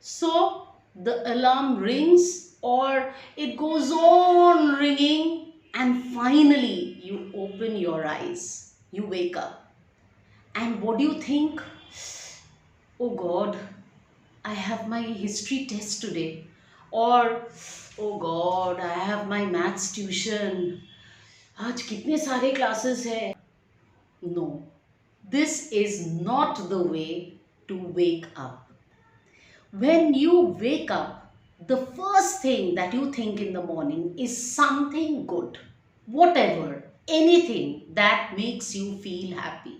So the alarm rings or it goes on ringing, and finally you open your eyes. You wake up. And what do you think? Oh God, I have my history test today. Or, oh God, I have my maths tuition. आज कितने सारे classes है. No, this is not the way to wake up. When you wake up, the first thing that you think in the morning is something good, whatever, anything that makes you feel happy.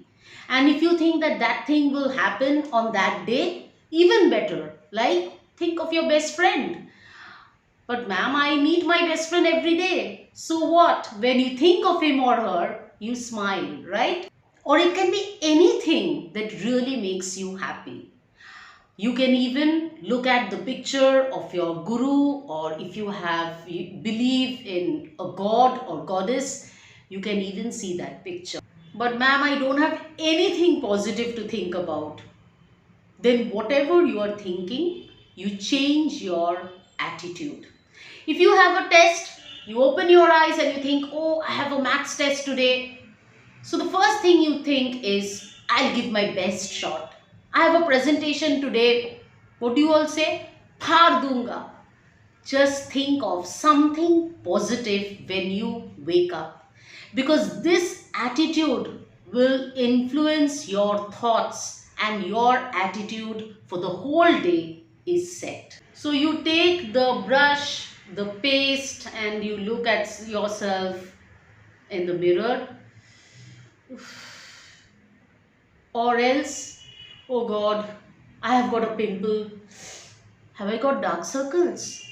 And if you think that that thing will happen on that day, even better. Like, think of your best friend. But ma'am, I meet my best friend every day. So what? When you think of him or her, you smile, right? Or it can be anything that really makes you happy. You can even look at the picture of your guru, or if you believe in a god or goddess, you can even see that picture. But ma'am, I don't have anything positive to think about. Then whatever you are thinking, you change your attitude. If you have a test, you open your eyes and you think, oh, I have a maths test today. So the first thing you think is, I'll give my best shot. I have a presentation today. What do you all say? Phar dunga. Just think of something positive when you wake up. Because this attitude will influence your thoughts, and your attitude for the whole day is set. So you take the brush, the paste, and you look at yourself in the mirror. Or else, oh God, I have got a pimple. Have I got dark circles?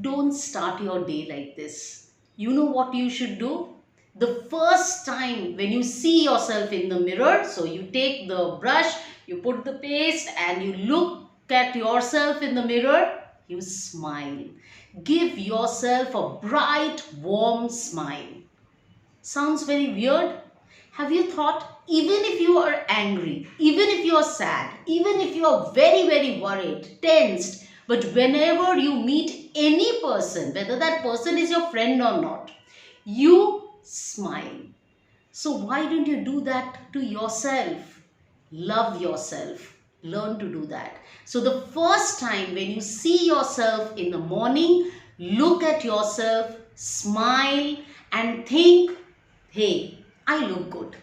Don't start your day like this. You know what you should do? The first time when you see yourself in the mirror, so you take the brush, you put the paste, and you look at yourself in the mirror, you smile. Give yourself a bright, warm smile. Sounds very weird? Have you thought, even if you are angry, even if you are sad, even if you are very, very worried, tensed, but whenever you meet any person, whether that person is your friend or not, you smile. So why don't you do that to yourself? Love yourself. Learn to do that. So the first time when you see yourself in the morning, look at yourself, smile, and think, hey, I look good.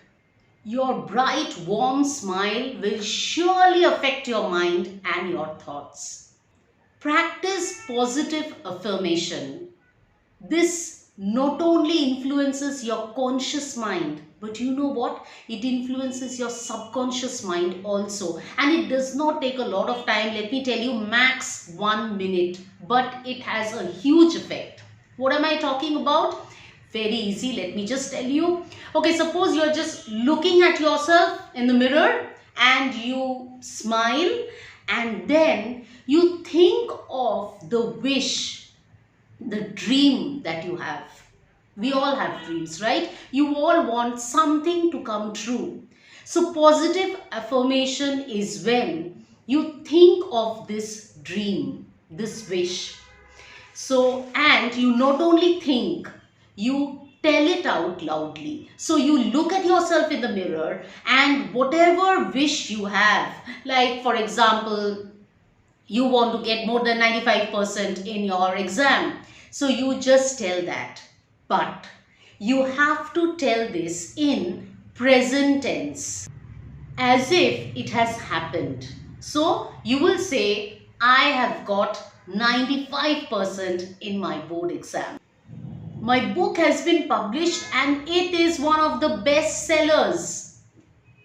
Your bright, warm smile will surely affect your mind and your thoughts. Practice positive affirmation. This not only influences your conscious mind, but you know what? It influences your subconscious mind also. And it does not take a lot of time. Let me tell you, max 1 minute. But it has a huge effect. What am I talking about? Very easy. Let me just tell you. Okay, suppose you're just looking at yourself in the mirror and you smile, and then you think of the wish, the dream that you have. We all have dreams, right? You all want something to come true. So positive affirmation is when you think of this dream, this wish. So, and you not only think, you tell it out loudly. So you look at yourself in the mirror, and whatever wish you have, like for example, you want to get more than 95% in your exam. So you just tell that. But you have to tell this in present tense, as if it has happened. So you will say, I have got 95% in my board exam. My book has been published and it is one of the best sellers.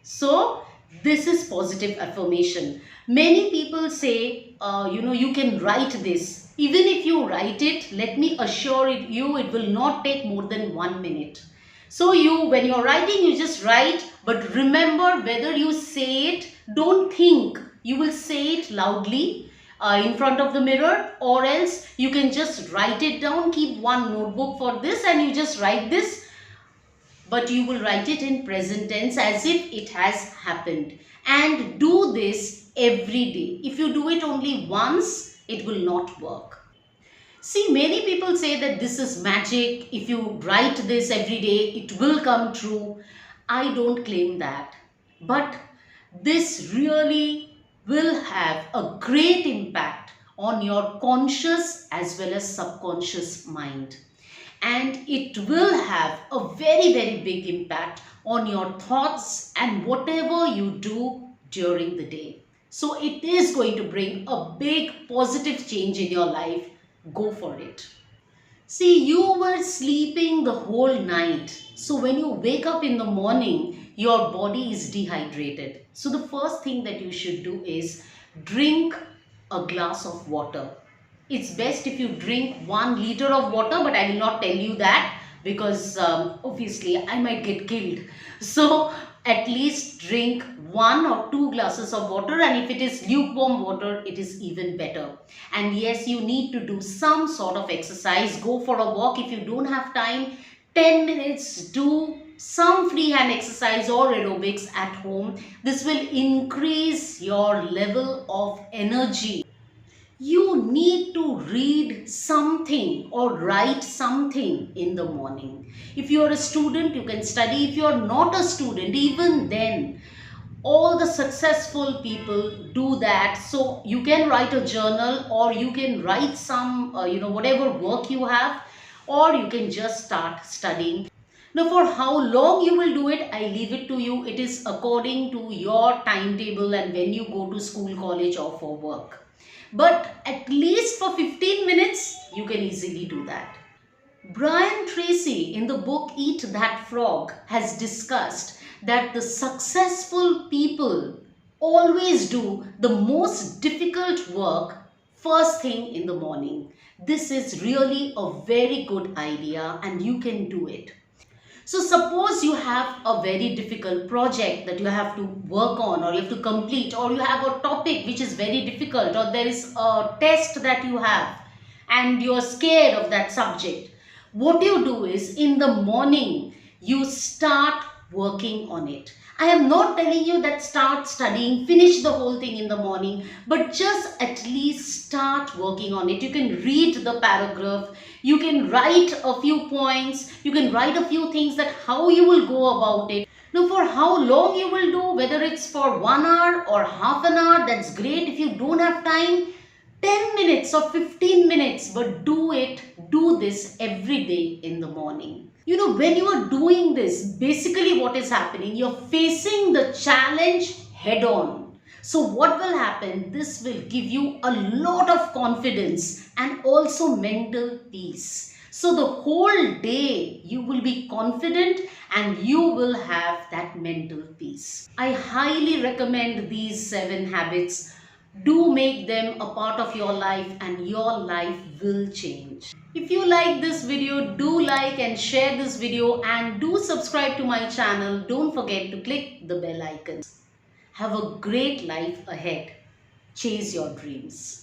So this is positive affirmation. Many people say, you can write this. Even if you write it, let me assure you, it will not take more than 1 minute. So when you're writing, you just write, but remember, whether you say it, don't think. You will say it loudly in front of the mirror, or else you can just write it down. Keep one notebook for this and you just write this. But you will write it in present tense as if it has happened. And do this every day. If you do it only once, it will not work. See, many people say that this is magic. If you write this every day, it will come true. I don't claim that. But this really will have a great impact on your conscious as well as subconscious mind. And it will have a very, very big impact on your thoughts and whatever you do during the day. So it is going to bring a big positive change in your life. Go for it. See, you were sleeping the whole night. So when you wake up in the morning, your body is dehydrated. So the first thing that you should do is drink a glass of water. It's best if you drink 1 liter of water, but I will not tell you that because obviously I might get killed. So at least drink 1 or 2 glasses of water, and if it is lukewarm water, it is even better. And yes, you need to do some sort of exercise. Go for a walk if you don't have time. 10 minutes, do some free hand exercise or aerobics at home. This will increase your level of energy. You need to read something or write something in the morning. If you are a student, you can study. If you are not a student, even then, all the successful people do that. So you can write a journal, or you can write some, whatever work you have, or you can just start studying. Now, for how long you will do it, I leave it to you. It is according to your timetable and when you go to school, college, or for work. But at least for 15 minutes, you can easily do that. Brian Tracy in the book Eat That Frog has discussed that the successful people always do the most difficult work first thing in the morning. This is really a very good idea and you can do it. So suppose you have a very difficult project that you have to work on or you have to complete, or you have a topic which is very difficult, or there is a test that you have and you're scared of that subject. What you do is in the morning you start working on it. I am not telling you that start studying, finish the whole thing in the morning, but just at least start working on it. You can read the paragraph, you can write a few points, you can write a few things that how you will go about it. Now for how long you will do, whether it's for 1 hour or half an hour, that's great. If you don't have time, 10 minutes or 15 minutes, but do this every day in the morning. You know, when you are doing this, basically what is happening, you're facing the challenge head on. So what will happen? This will give you a lot of confidence and also mental peace. So the whole day you will be confident and you will have that mental peace. I highly recommend these 7 habits. Do make them a part of your life and your life will change. If you like this video, do like and share this video and do subscribe to my channel. Don't forget to click the bell icon. Have a great life ahead. Chase your dreams.